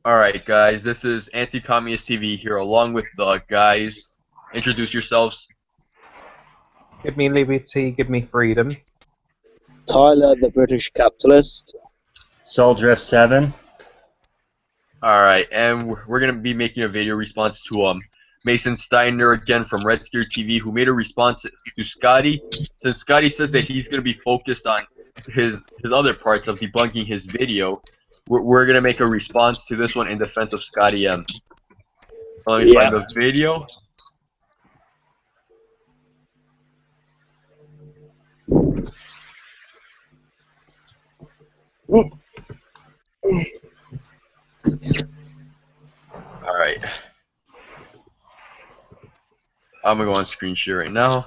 Alright guys, this is Anti-Communist TV here along with the guys. Introduce yourselves. Give me liberty, give me freedom. Tyler, the British capitalist. Soul 7. Alright, and we're gonna be making a video response to Mason Steiner again from Redscare TV, who made a response to Scotty. Since Scotty says that he's gonna be focused on his other parts of debunking his video, we're gonna make a response to this one in defense of Scotty M. Let me find the video. Alright. I'm gonna go on screen share right now.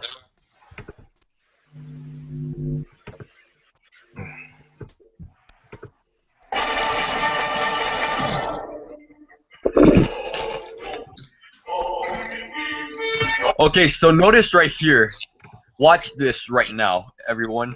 Okay, so notice right here. Watch this right now, everyone.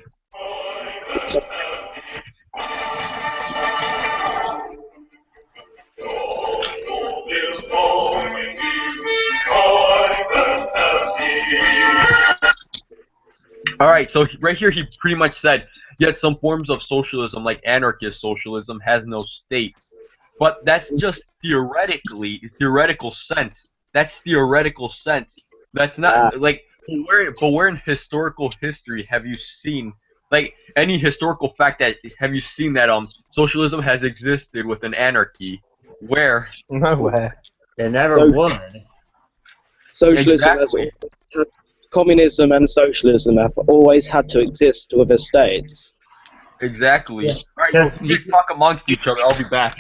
Alright, so right here he pretty much said, yet some forms of socialism, like anarchist socialism, has no state. But that's just theoretical sense. That's theoretical sense. That's not, like, but where in historical history have you seen, like, any historical fact that, have you seen that, socialism has existed with an anarchy? Where? Nowhere. It never would. Socialism Exactly. communism and socialism have always had to exist with a state. Exactly. Yeah. Alright, well, you talk amongst each other, I'll be back.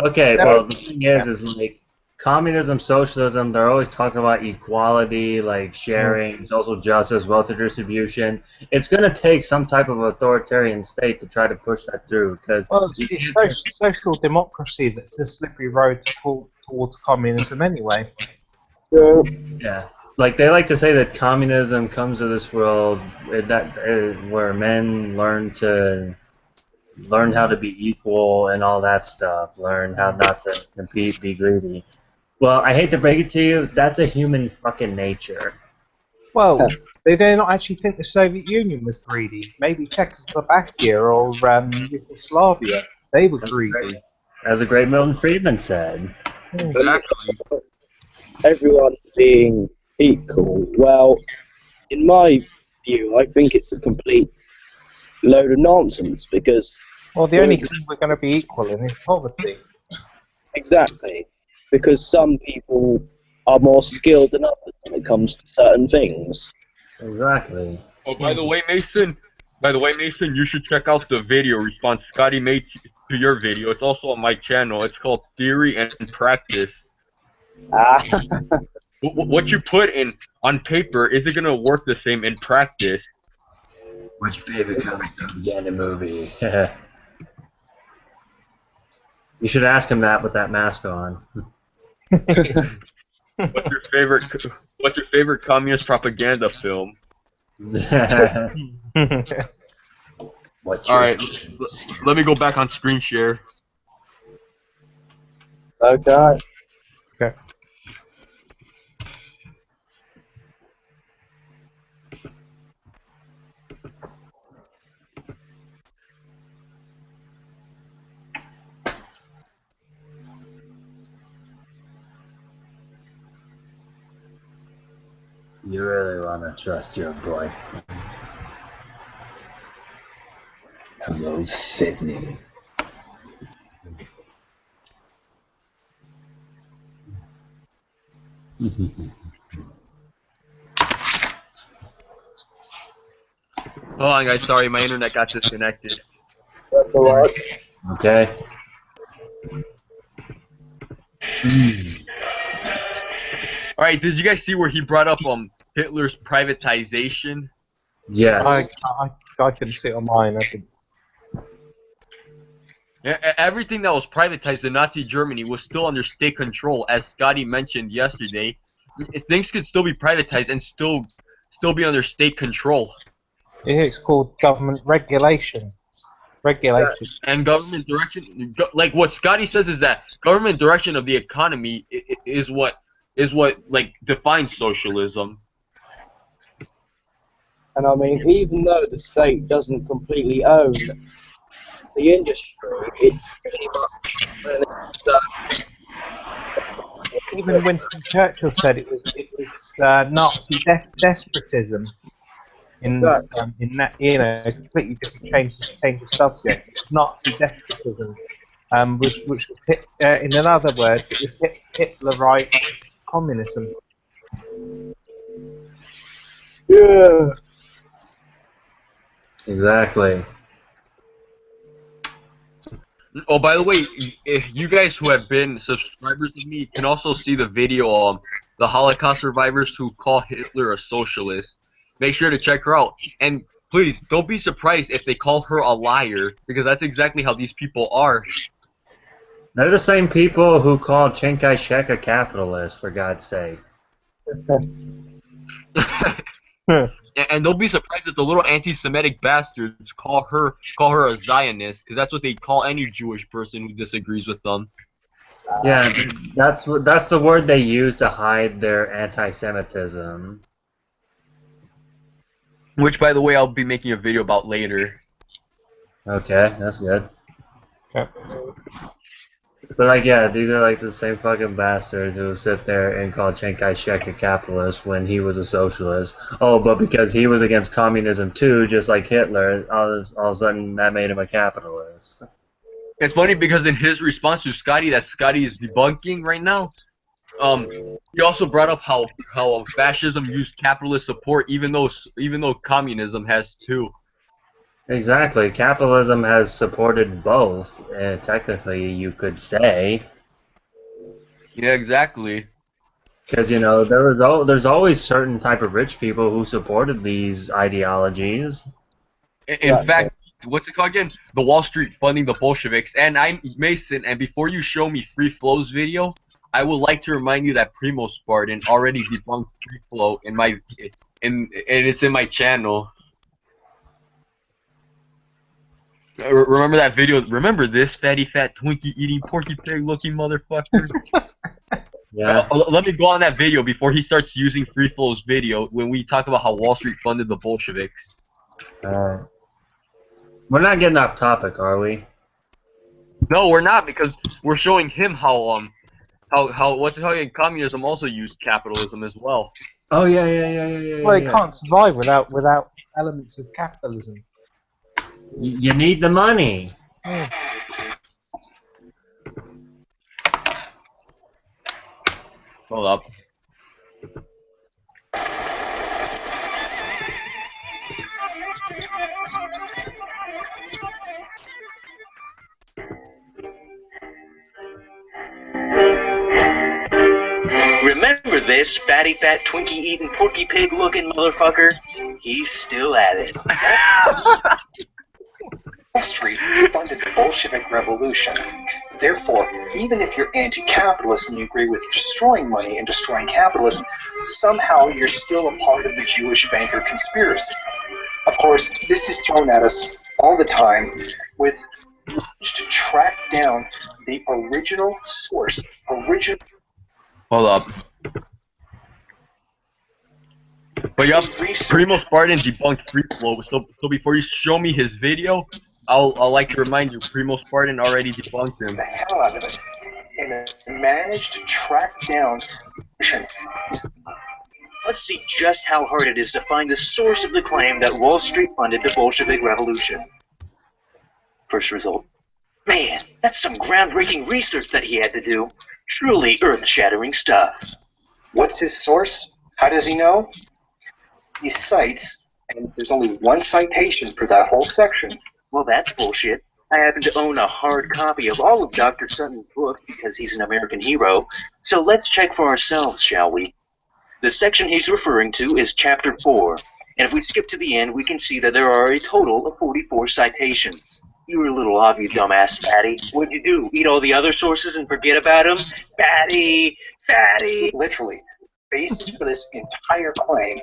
Okay, well, the thing is like, communism, socialism, they're always talking about equality, like sharing, social justice, wealth distribution. It's going to take some type of authoritarian state to try to push that through. Because It's social democracy that's the slippery road towards communism anyway. yeah, like they like to say that communism comes to this world where men learn how to be equal and all that stuff, learn how not to compete, be greedy. Well, I hate to break it to you, that's a human fucking nature. Well, they do not actually think the Soviet Union was greedy. Maybe Czechoslovakia or Yugoslavia. They were greedy. As the great Milton Friedman said. Exactly. Everyone being equal. Well, in my view, I think it's a complete load of nonsense because... Well, the only thing we're going to be equal in is poverty. Exactly. Because some people are more skilled than others when it comes to certain things. Exactly. Oh, by the way, Mason, you should check out the video response Scotty made to your video. It's also on my channel. It's called Theory and Practice. What you put in on paper isn't gonna work the same in practice. What's your favorite comic propaganda movie? You should ask him that with that mask on. What's your favorite communist propaganda film? Alright, let me go back on screen share. Okay. Okay. You really want to trust your boy. Hello, Sydney. Hold on guys, sorry, my internet got disconnected. That's alright. Okay. Alright, did you guys see where he brought up Hitler's privatization? Yes. I couldn't see it on mine. I could... Everything that was privatized in Nazi Germany was still under state control, as Scotty mentioned yesterday. Things could still be privatized and still be under state control. It's called government regulation. Regulated. And government direction, like what Scotty says, is that government direction of the economy is what like defines socialism. And I mean, even though the state doesn't completely own the industry, it's pretty much Even Winston Churchill said it was Nazi despotism. In that, completely different change of subject. It was Nazi despotism, which was in other words, it was Hitlerite communism. yeah. Exactly. Oh, by the way, if you guys who have been subscribers of me can also see the video the Holocaust survivors who call Hitler a socialist. Make sure to check her out. And please, don't be surprised if they call her a liar, because that's exactly how these people are. They're the same people who called Chiang Kai-shek a capitalist, for God's sake. And don't be surprised if the little anti-Semitic bastards call her a Zionist, because that's what they call any Jewish person who disagrees with them. Yeah, that's the word they use to hide their anti-Semitism. Which, by the way, I'll be making a video about later. Okay, that's good. Okay. But like, yeah, these are like the same fucking bastards who sit there and call Chiang Kai-shek a capitalist when he was a socialist. Oh, but because he was against communism too, just like Hitler, all of a sudden that made him a capitalist. It's funny because in his response to Scotty, that Scotty is debunking right now, he also brought up how fascism used capitalist support, even though communism has too. Exactly. Capitalism has supported both, technically, you could say. Yeah, exactly. Because, you know, there's always certain type of rich people who supported these ideologies. In fact, what's it called again? The Wall Street funding the Bolsheviks. And I'm Mason, and before you show me Free Flow's video, I would like to remind you that Primo Spartan already debunked Free Flow and it's in my channel. Remember that video? Remember this fatty fat Twinkie eating porky pig looking motherfucker? Yeah. Let me go on that video before he starts using Free Flow's video when we talk about how Wall Street funded the Bolsheviks. We're not getting off topic, are we? No, we're not, because we're showing him how communism also used capitalism as well. Oh yeah. Well, you can't survive without elements of capitalism. You need the money. Hold up. Remember this fatty fat Twinkie eating porky pig looking motherfucker? He's still at it. Wall Street funded the Bolshevik Revolution. Therefore, even if you're anti-capitalist and you agree with destroying money and destroying capitalism, somehow you're still a part of the Jewish banker conspiracy. Of course, this is thrown at us all the time with to track down the original source, Hold up. But yup, Primo Spartan debunked Free Flow. So before you show me his video, I'll like to remind you, Primo Spartan already debunked him. the hell out of it and managed to track down. Let's see just how hard it is to find the source of the claim that Wall Street funded the Bolshevik Revolution. First result. Man, that's some groundbreaking research that he had to do. Truly earth-shattering stuff. What's his source? How does he know? He cites, and there's only one citation for that whole section. Well, that's bullshit. I happen to own a hard copy of all of Dr. Sutton's books because he's an American hero. So let's check for ourselves, shall we? The section he's referring to is Chapter 4. And if we skip to the end, we can see that there are a total of 44 citations. You were a little off, you dumbass fatty. What'd you do? Eat all the other sources and forget about them? Fatty! Fatty! Literally, basis for this entire claim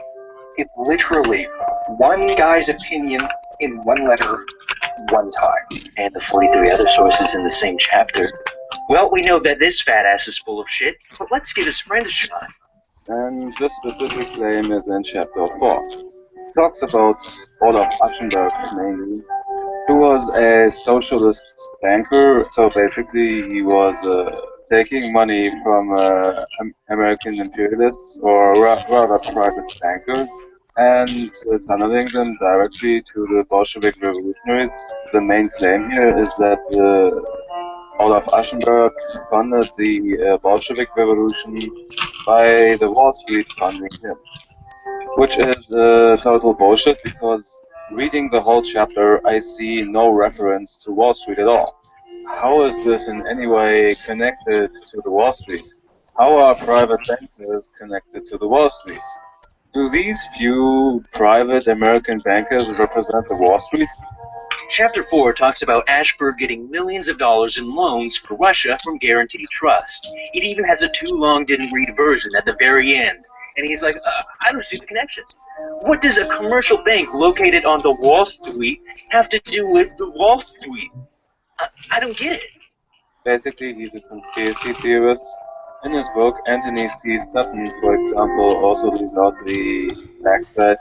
is literally one guy's opinion in one letter one time. And the 43 other sources in the same chapter. Well, we know that this fat ass is full of shit, but let's give his friend a shot. And this specific claim is in chapter 4. It talks about Olaf Aschenberg mainly, who was a socialist banker. So basically he was taking money from American imperialists, or rather private bankers, and channeling them directly to the Bolshevik revolutionaries. The main claim here is that Olaf Aschenberg funded the Bolshevik Revolution by the Wall Street funding him, which is total bullshit, because reading the whole chapter I see no reference to Wall Street at all. How is this in any way connected to the Wall Street? How are private bankers connected to the Wall Street? Do these few private American bankers represent the Wall Street? Chapter 4 talks about Ashberg getting millions of dollars in loans for Russia from Guaranteed Trust. It even has a too long didn't read version at the very end. And he's like, I don't see the connection. What does a commercial bank located on the Wall Street have to do with the Wall Street? I don't get it. Basically, he's a conspiracy theorist. In his book, Anthony C. Sutton, for example, also leaves out the fact that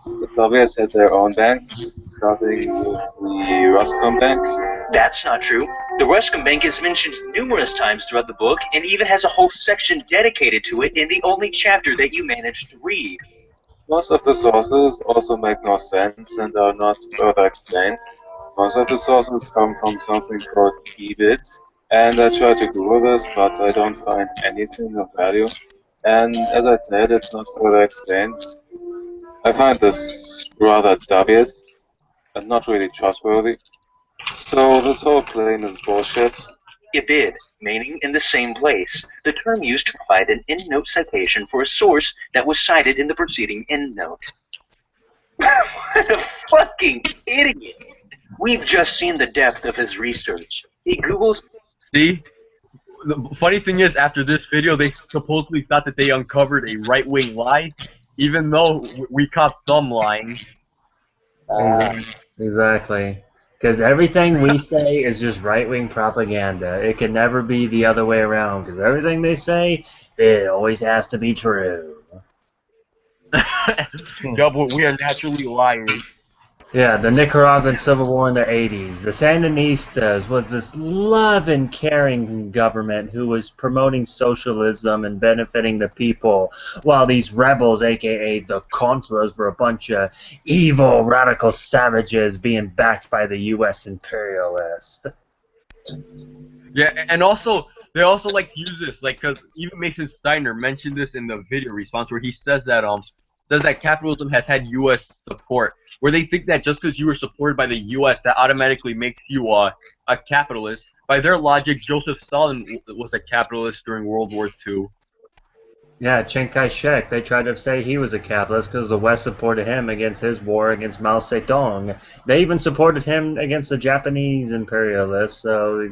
the Soviets had their own banks, starting with the Roscom Bank. That's not true. The Ruscom Bank is mentioned numerous times throughout the book, and even has a whole section dedicated to it in the only chapter that you managed to read. Most of the sources also make no sense and are not further explained. Most of the sources come from something called EBIT, and I tried to Google this, but I don't find anything of value. And as I said, it's not further explained. I find this rather dubious and not really trustworthy. So this whole claim is bullshit. Ibid, meaning in the same place, the term used to provide an endnote citation for a source that was cited in the preceding endnote. What a fucking idiot! We've just seen the depth of his research. He Googles... See? The funny thing is, after this video, they supposedly thought that they uncovered a right-wing lie, even though we caught some lying. Exactly. Because everything we say is just right-wing propaganda. It can never be the other way around, because everything they say, it always has to be true. Yeah, but we are naturally liars. Yeah, the Nicaraguan Civil War in the 80s. The Sandinistas was this loving, caring government who was promoting socialism and benefiting the people, while these rebels, aka the Contras, were a bunch of evil, radical savages being backed by the U.S. imperialists. Yeah, and also, they also like to use this, like, because even Mason Steiner mentioned this in the video response where he says that capitalism has had U.S. support, where they think that just because you were supported by the U.S., that automatically makes you a capitalist. By their logic, Joseph Stalin was a capitalist during World War II. Yeah, Chiang Kai-shek, they tried to say he was a capitalist because the West supported him against his war against Mao Zedong. They even supported him against the Japanese imperialists, so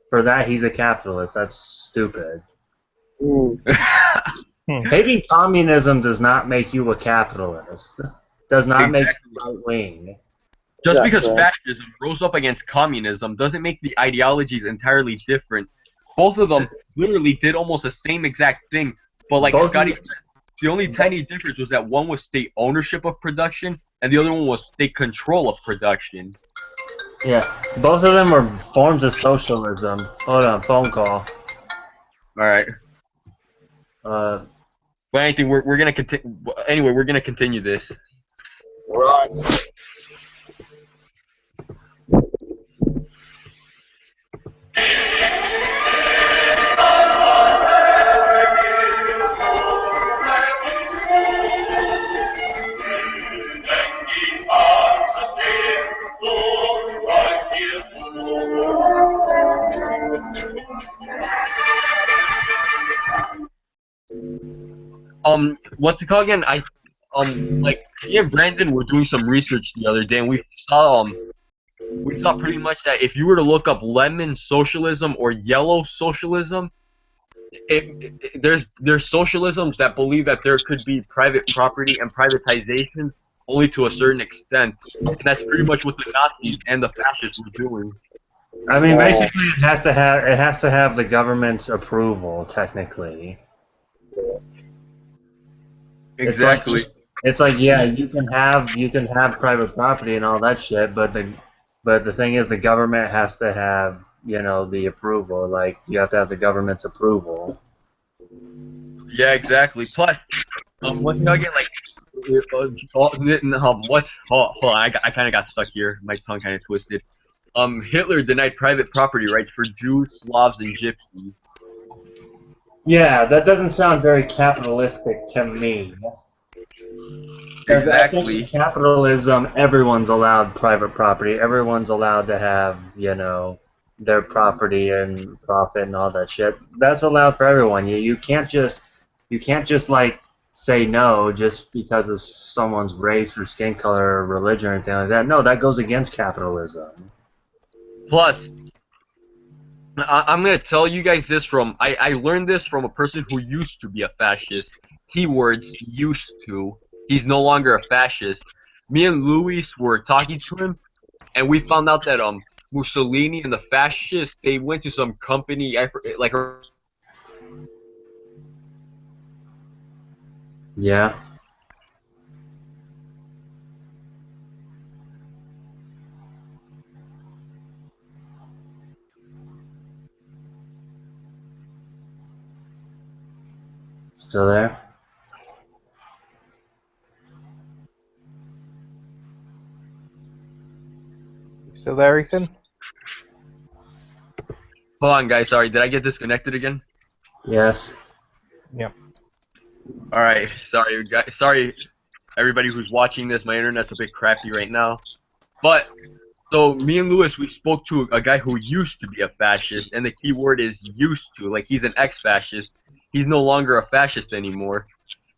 for that he's a capitalist. That's stupid. Hating communism does not make you a capitalist. Does not make you right-wing. Just because fascism rose up against communism doesn't make the ideologies entirely different. Both of them literally did almost the same exact thing, but like Scotty said, the only tiny difference was that one was state ownership of production, and the other one was state control of production. Yeah, both of them were forms of socialism. Hold on, phone call. Alright. But anything, we're gonna continue. Anyway, we're gonna continue this. Right. What's it called again? Like me and Brandon were doing some research the other day, and we saw pretty much that if you were to look up lemon socialism or yellow socialism, there's socialisms that believe that there could be private property and privatization only to a certain extent, and that's pretty much what the Nazis and the fascists were doing. I mean, basically, it has to have the government's approval, technically. Exactly. It's like yeah, you can have private property and all that shit, but the thing is, the government has to have the approval. Like you have to have the government's approval. Yeah, exactly. Plus, once again, like, what's hold on, I kind of got stuck here. My tongue kind of twisted. Hitler denied private property rights for Jews, Slavs, and Gypsies. Yeah, that doesn't sound very capitalistic to me. Because I think in Exactly. capitalism, everyone's allowed private property. Everyone's allowed to have, their property and profit and all that shit. That's allowed for everyone. You can't just like say no just because of someone's race or skin color or religion or anything like that. No, that goes against capitalism. Plus, I'm gonna tell you guys this from I learned this from a person who used to be a fascist. Keywords used to. He's no longer a fascist. Me and Luis were talking to him, and we found out that Mussolini and the fascists, they went to some company like Yeah. Still there? Still there, Ethan? hold on guys, sorry, did I get disconnected again? Yes. Yep. Alright, sorry guys, sorry everybody who's watching this, my internet's a bit crappy right now. But so me and Lewis, we spoke to a guy who used to be a fascist, and the key word is used to, like he's an ex-fascist. He's no longer a fascist anymore.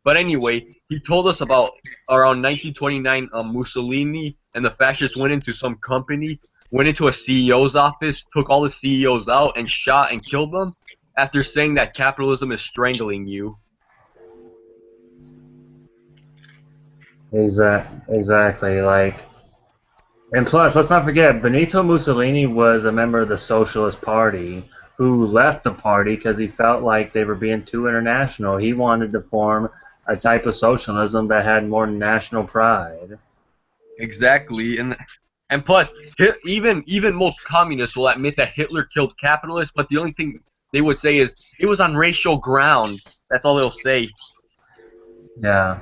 But anyway, he told us about around 1929, Mussolini and the fascists went into some company, went into a CEO's office, took all the CEOs out, and shot and killed them after saying that capitalism is strangling you. Exactly. Like, and plus, let's not forget, Benito Mussolini was a member of the Socialist Party who left the party because he felt like they were being too international. He wanted to form a type of socialism that had more national pride. Exactly, and plus, even most communists will admit that Hitler killed capitalists, but the only thing they would say is it was on racial grounds. That's all they'll say. Yeah.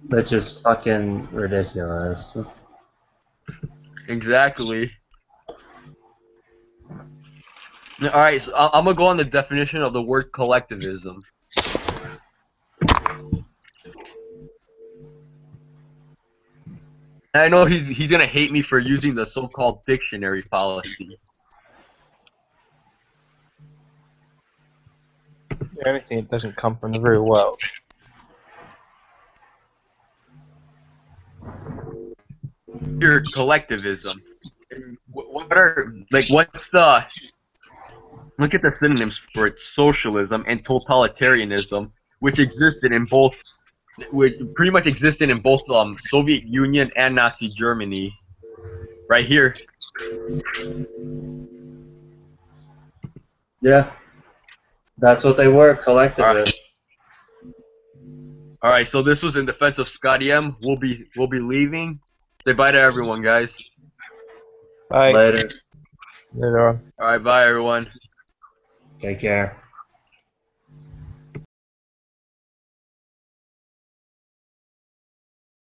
Which is fucking ridiculous. Exactly. Alright, so I'm gonna go on the definition of the word collectivism. And I know he's gonna hate me for using the so-called dictionary fallacy. The only thing it doesn't come from the real world. Here, collectivism. And what are what's the look at the synonyms for it: socialism and totalitarianism, which pretty much existed in both Soviet Union and Nazi Germany. Right here. Yeah. That's what they were, collectivists. Alright, so this was in defense of Scotty M. We'll be leaving. Say bye to everyone, guys. Bye. Later. Later on. Alright, bye everyone. Take care.